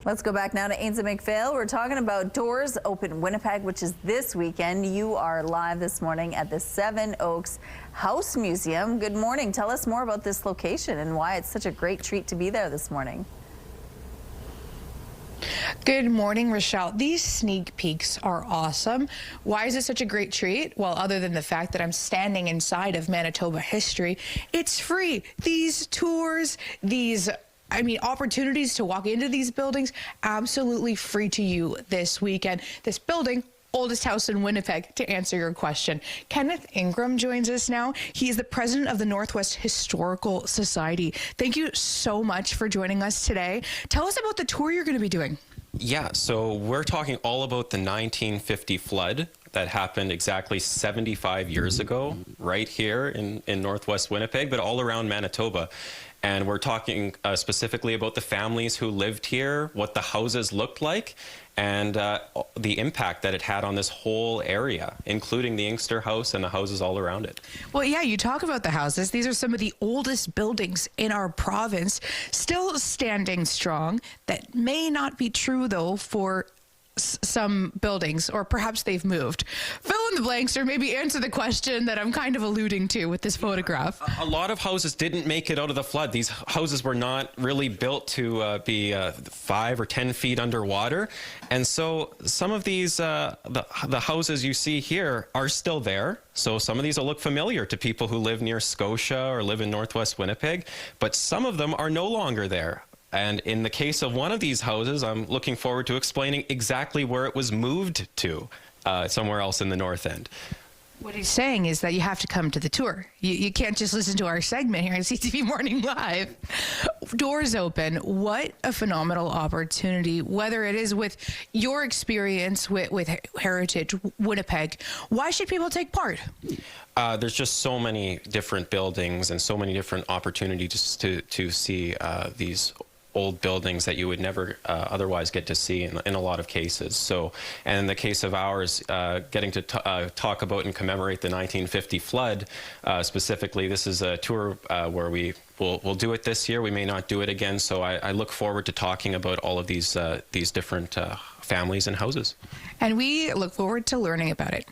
Let's go back now to Ainsley McPhail. We're talking about Doors Open Winnipeg, which is this weekend. You are live this morning at the Seven Oaks House Museum. Good morning. Tell us more about this location and why it's such a great treat to be there this morning. Good morning, Rochelle. These sneak peeks are awesome. Why is it such a great treat? Well, other than the fact that I'm standing inside of Manitoba history, it's free. These tours, opportunities to walk into these buildings, absolutely free to you this weekend. This building, oldest house in Winnipeg, to answer your question. Kenneth Ingram joins us now. He is the president of the Northwest Historical Society. Thank you so much for joining us today. Tell us about the tour you're going to be doing. Yeah, so we're talking all about the 1950 flood that happened exactly 75 years ago, right here in Northwest Winnipeg, but all around Manitoba. And we're talking specifically about the families who lived here, what the houses looked like, and the impact that it had on this whole area, including the Inkster House and the houses all around it. Well, yeah, you talk about the houses. These are some of the oldest buildings in our province, still standing strong. That may not be true, though, for some buildings, or perhaps they've moved. Fill in the blanks or maybe answer the question that I'm kind of alluding to with this photograph. A lot of houses didn't make it out of the flood. These houses were not really built to be 5 or 10 feet underwater. And so some of these, the houses you see here are still there. So some of these will look familiar to people who live near Scotia or live in Northwest Winnipeg, but some of them are no longer there. And in the case of one of these houses, I'm looking forward to explaining exactly where it was moved to, somewhere else in the North End. What he's saying is that you have to come to the tour. You can't just listen to our segment here on CTV Morning Live. Doors Open, what a phenomenal opportunity, whether it is with your experience with Heritage Winnipeg. Why should people take part? There's just so many different buildings and so many different opportunities to see these old buildings that you would never otherwise get to see in a lot of cases. So, and in the case of ours, getting to talk about and commemorate the 1950 flood, specifically, this is a tour where we'll do it this year. We may not do it again. So I look forward to talking about all of these different families and houses. And we look forward to learning about it.